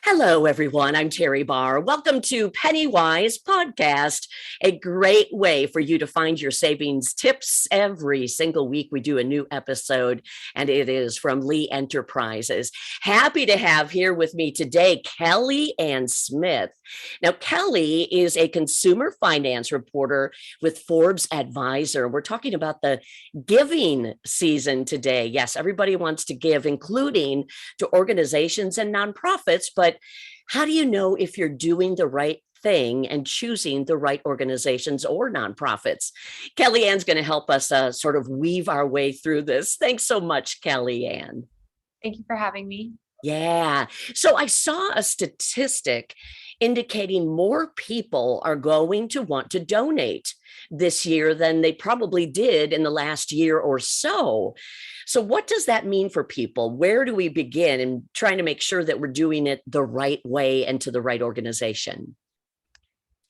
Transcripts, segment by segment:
Hello, everyone. I'm Teri Barr. Welcome to PennyWise podcast, a great way for you to find your savings tips. Every single week, we do a new episode, and it is from Lee Enterprises. Happy to have here with me today, Kelly Ann Smith. Now, Kelly is a consumer finance reporter with Forbes Advisor. We're talking about the giving season today. Yes, everybody wants to give, including to organizations and nonprofits, but how do you know if you're doing the right thing and choosing the right organizations or nonprofits? Kelly Ann's going to help us sort of weave our way through this. Thanks so much, Kelly Ann. Thank you for having me. Yeah. So I saw a statistic indicating more people are going to want to donate this year than they probably did in the last year or so. So what does that mean for people? Where do we begin in trying to make sure that we're doing it the right way and to the right organization?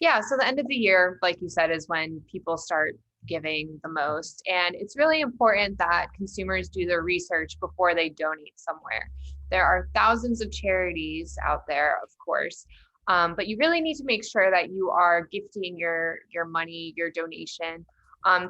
Yeah, so the end of the year, like you said, is when people start giving the most. And it's really important that consumers do their research before they donate somewhere. There are thousands of charities out there, of course, but you really need to make sure that you are gifting your money, your donation,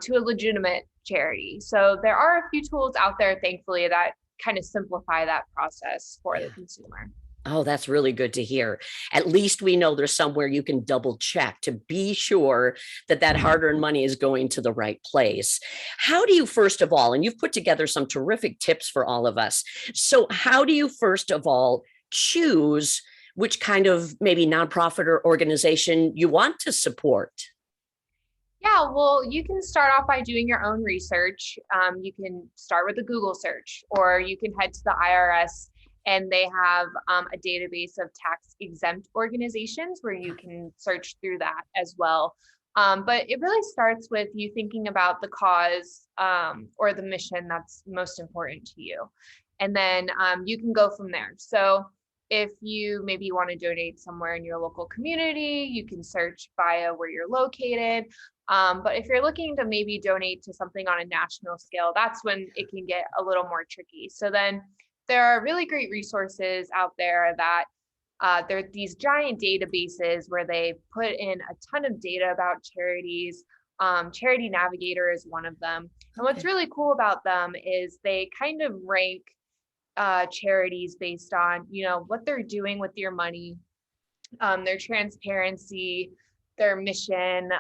to a legitimate charity. So there are a few tools out there, thankfully, that kind of simplify that process for the consumer. Oh, that's really good to hear. At least we know there's somewhere you can double check to be sure that that hard-earned money is going to the right place. How do you, first of all, and you've put together some terrific tips for all of us. So how do you, first of all, choose which kind of maybe nonprofit or organization you want to support? Yeah, well, you can start off by doing your own research. You can start with a Google search, or you can head to the IRS, and they have a database of tax exempt organizations where you can search through that as well. But it really starts with you thinking about the cause or the mission that's most important to you. And then you can go from there. So if you maybe want to donate somewhere in your local community, you can search via where you're located. But if you're looking to maybe donate to something on a national scale, that's when it can get a little more tricky. So then there are really great resources out there that there are these giant databases where they put in a ton of data about charities. Charity Navigator is one of them. And what's really cool about them is they kind of rank charities based on, what they're doing with your money, their transparency, their mission,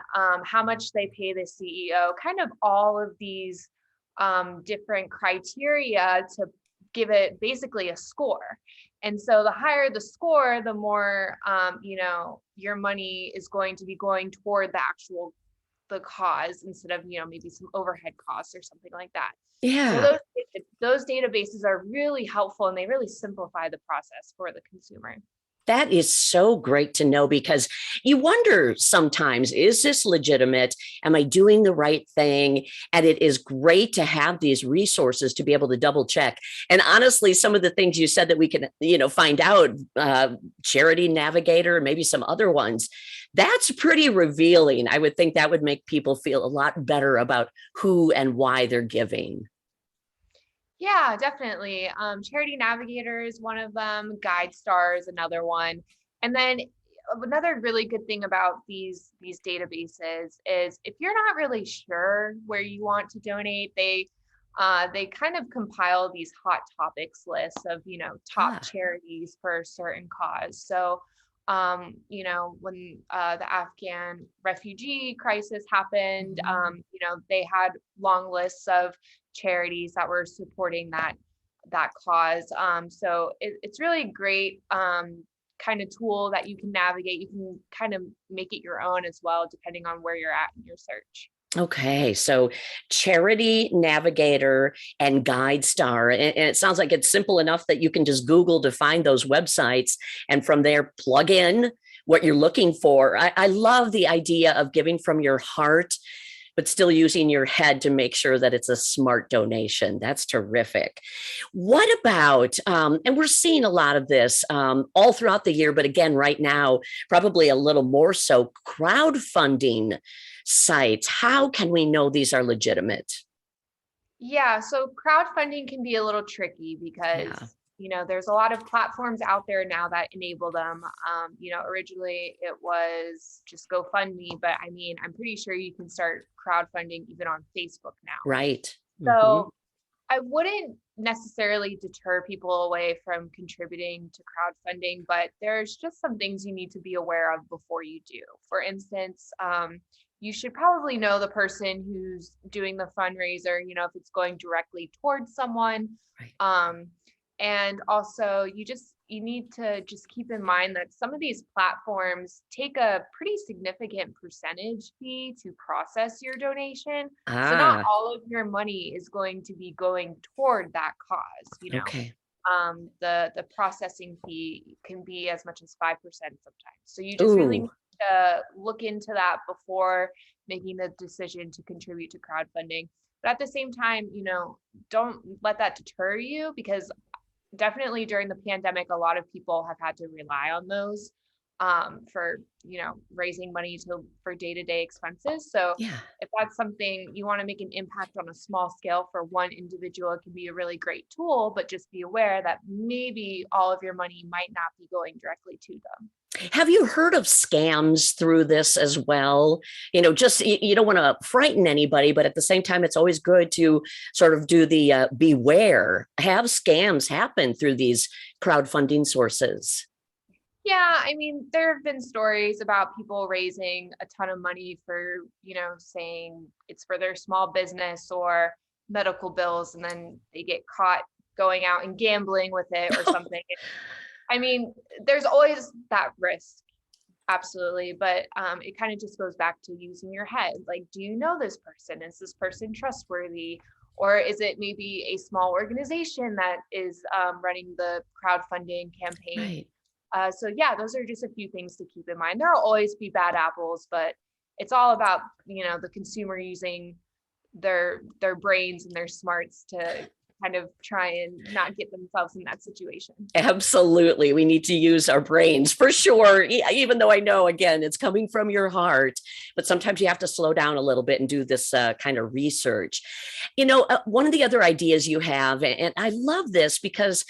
how much they pay the CEO, kind of all of these different criteria to give it basically a score. And so the higher the score, the more, your money is going to be going toward the cause instead of, maybe some overhead costs or something like that. Yeah. So those databases are really helpful, and they really simplify the process for the consumer. That is so great to know, because you wonder sometimes, is this legitimate? Am I doing the right thing? And it is great to have these resources to be able to double check. And honestly, some of the things you said that we can, find out, Charity Navigator, maybe some other ones, that's pretty revealing. I would think that would make people feel a lot better about who and why they're giving. Yeah, definitely. Charity Navigator is one of them. GuideStar is another one. And then another really good thing about these databases is if you're not really sure where you want to donate, they kind of compile these hot topics lists of top charities for a certain cause. So when the Afghan refugee crisis happened, they had long lists of charities that were supporting that cause. So it's really great kind of tool that you can navigate. You can kind of make it your own as well, depending on where you're at in your search. Okay, so Charity Navigator and GuideStar, and it sounds like it's simple enough that you can just Google to find those websites, and from there plug in what you're looking for. I love the idea of giving from your heart, but still using your head to make sure that it's a smart donation. That's terrific. What about, and we're seeing a lot of this all throughout the year, but again, right now, probably a little more so, crowdfunding sites. How can we know these are legitimate? Yeah, so crowdfunding can be a little tricky because there's a lot of platforms out there now that enable them. Originally it was just GoFundMe, but I mean, I'm pretty sure you can start crowdfunding even on Facebook now. Right. So I wouldn't necessarily deter people away from contributing to crowdfunding, but there's just some things you need to be aware of before you do. For instance, you should probably know the person who's doing the fundraiser, if it's going directly towards someone. Right. And also you need to just keep in mind that some of these platforms take a pretty significant percentage fee to process your donation. So not all of your money is going to be going toward that cause, Okay. The processing fee can be as much as 5% sometimes. So you just really Ooh. need to look into that before making the decision to contribute to crowdfunding. But at the same time, don't let that deter you, because definitely during the pandemic, a lot of people have had to rely on those for raising money for day-to-day expenses. So Yeah. if that's something you want to make an impact on a small scale for one individual, it can be a really great tool, but just be aware that maybe all of your money might not be going directly to them. Have you heard of scams through this as well? Just you don't want to frighten anybody, but at the same time, it's always good to sort of do the beware. Have scams happen through these crowdfunding sources? Yeah, I mean, there have been stories about people raising a ton of money for, saying it's for their small business or medical bills, and then they get caught going out and gambling with it or something. I mean, there's always that risk. Absolutely. But it kind of just goes back to using your head. Like, do you know this person? Is this person trustworthy? Or is it maybe a small organization that is running the crowdfunding campaign? Right. So yeah, those are just a few things to keep in mind. There will always be bad apples, but it's all about, the consumer using their brains and their smarts to kind of try and not get themselves in that situation. Absolutely. We need to use our brains for sure. Even though I know, again, it's coming from your heart, but sometimes you have to slow down a little bit and do this kind of research. One of the other ideas you have, and I love this because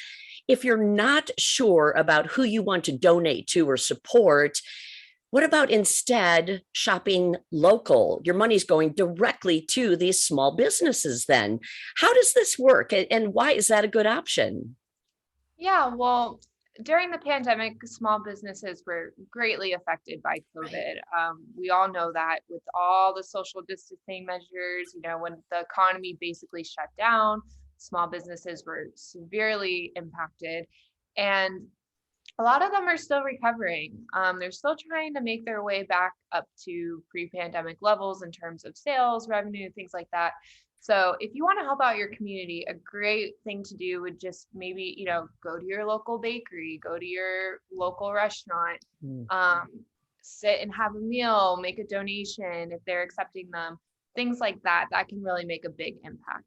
if you're not sure about who you want to donate to or support, what about instead shopping local? Your money's going directly to these small businesses then. How does this work? And why is that a good option? Yeah, well, during the pandemic, small businesses were greatly affected by Right. COVID. We all know that with all the social distancing measures, when the economy basically shut down, small businesses were severely impacted. And a lot of them are still recovering. They're still trying to make their way back up to pre-pandemic levels in terms of sales, revenue, things like that. So if you want to help out your community, a great thing to do would just maybe, go to your local bakery, go to your local restaurant, Mm. um, sit and have a meal, make a donation if they're accepting them, things like that. That can really make a big impact.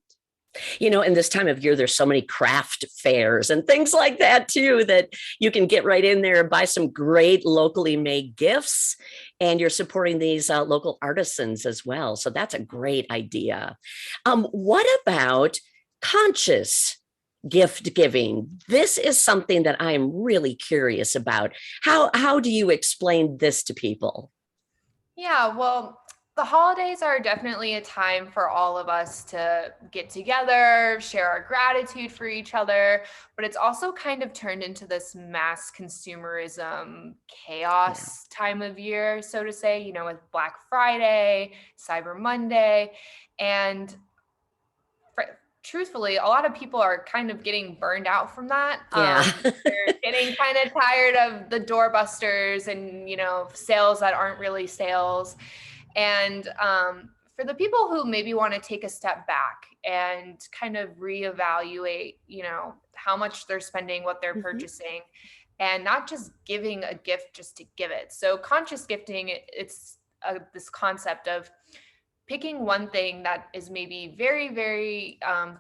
In this time of year, there's so many craft fairs and things like that too, that you can get right in there and buy some great locally made gifts. And you're supporting these local artisans as well. So that's a great idea. What about conscious gift giving? This is something that I am really curious about. How do you explain this to people? Yeah, well, the holidays are definitely a time for all of us to get together, share our gratitude for each other, but it's also kind of turned into this mass consumerism Yeah. chaos time of year, so to say, with Black Friday, Cyber Monday, and truthfully, a lot of people are kind of getting burned out from that. Yeah. They're getting kind of tired of the doorbusters and, sales that aren't really sales. And for the people who maybe want to take a step back and kind of reevaluate, how much they're spending, what they're Mhm. purchasing, and not just giving a gift just to give it. So conscious gifting, it's this concept of picking one thing that is maybe very, very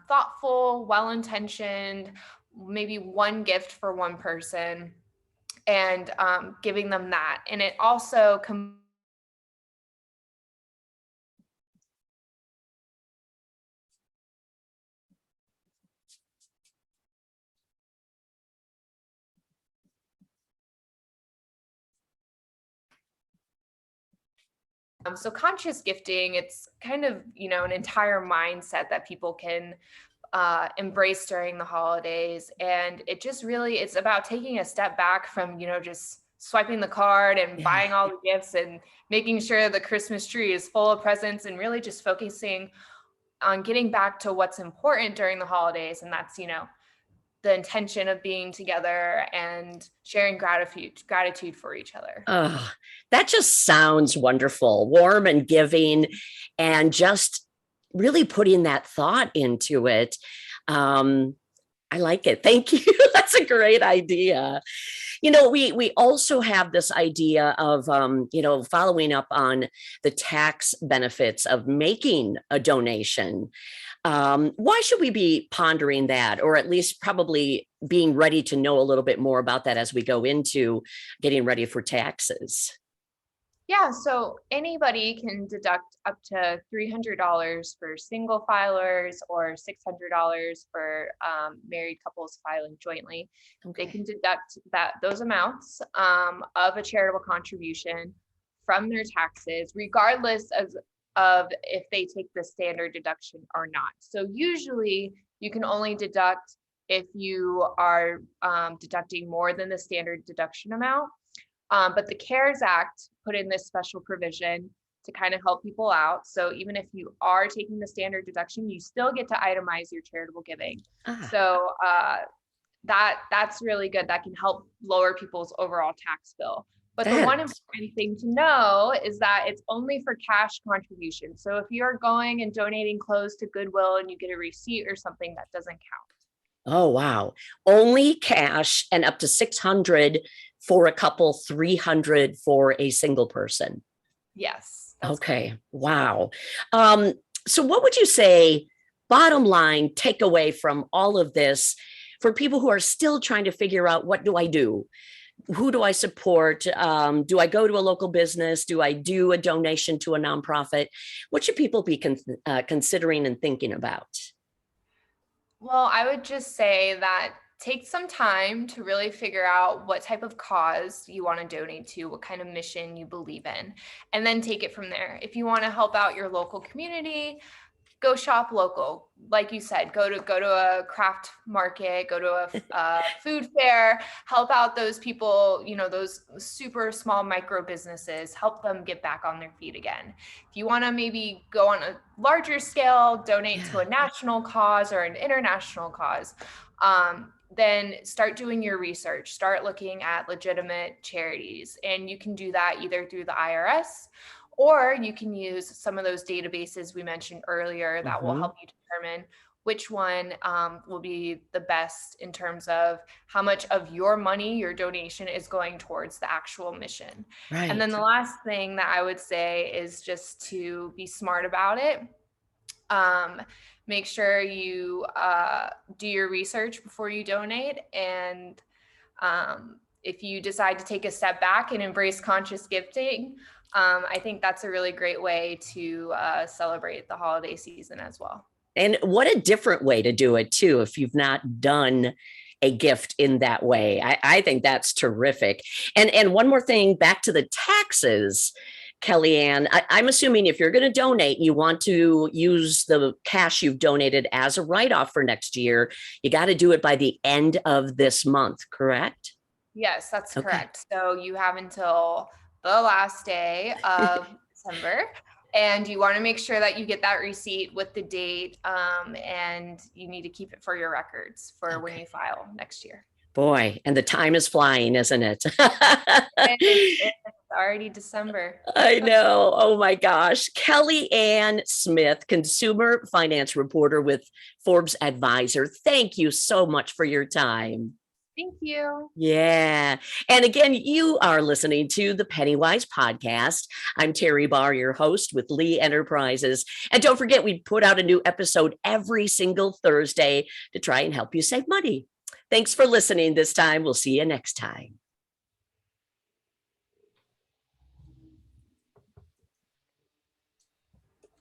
thoughtful, well-intentioned, maybe one gift for one person, and giving them that. And it also So conscious gifting, it's kind of, an entire mindset that people can embrace during the holidays. And it just really, it's about taking a step back from, just swiping the card and Yeah. buying all the gifts and making sure the Christmas tree is full of presents, and really just focusing on getting back to what's important during the holidays. And that's, the intention of being together and sharing gratitude for each other. Oh, that just sounds wonderful, warm and giving, and just really putting that thought into it. I like it. Thank you. That's a great idea. We also have this idea of, following up on the tax benefits of making a donation. Why should we be pondering that, or at least probably being ready to know a little bit more about that as we go into getting ready for taxes? Yeah, so anybody can deduct up to $300 for single filers or $600 for married couples filing jointly. Okay. They can deduct those amounts of a charitable contribution from their taxes, regardless of if they take the standard deduction or not. So usually you can only deduct if you are deducting more than the standard deduction amount. But the CARES Act put in this special provision to kind of help people out. So even if you are taking the standard deduction, you still get to itemize your charitable giving. So that's really good. That can help lower people's overall tax bill. But the one important thing to know is that it's only for cash contributions. So if you're going and donating clothes to Goodwill and you get a receipt or something, that doesn't count. Oh, wow. Only cash, and up to 600 for a couple, 300 for a single person. Yes. Okay. Correct. Wow. So what would you say, bottom line takeaway from all of this, for people who are still trying to figure out, what do I do? Who do I support? Do I go to a local business? Do I do a donation to a nonprofit? What should people be considering and thinking about? Well, I would just say that take some time to really figure out what type of cause you want to donate to, what kind of mission you believe in, and then take it from there. If you want to help out your local community, go shop local. Like you said, go to a craft market, go to a food fair, help out those people, those super small micro businesses, help them get back on their feet again. If you want to maybe go on a larger scale, donate to a national cause or an international cause, then start doing your research, start looking at legitimate charities. And you can do that either through the IRS, or you can use some of those databases we mentioned earlier that will help you determine which one will be the best in terms of how much of your money, your donation, is going towards the actual mission. Right. And then the last thing that I would say is just to be smart about it. Make sure you do your research before you donate. And if you decide to take a step back and embrace conscious gifting, I think that's a really great way to celebrate the holiday season as well. And what a different way to do it too, if you've not done a gift in that way. I think that's terrific. And one more thing, back to the taxes, Kellyanne, I'm assuming if you're going to donate, you want to use the cash you've donated as a write-off for next year. You got to do it by the end of this month, correct? Yes, that's correct. So you have until the last day of December, and you want to make sure that you get that receipt with the date, and you need to keep it for your records for when you file next year. Boy, and the time is flying, isn't it? It's already December. I know. Oh my gosh. Kellyanne Smith, consumer finance reporter with Forbes Advisor. Thank you so much for your time. Thank you. Yeah. And again, you are listening to the PennyWise podcast. I'm Teri Barr, your host with Lee Enterprises. And don't forget, we put out a new episode every single Thursday to try and help you save money. Thanks for listening this time. We'll see you next time.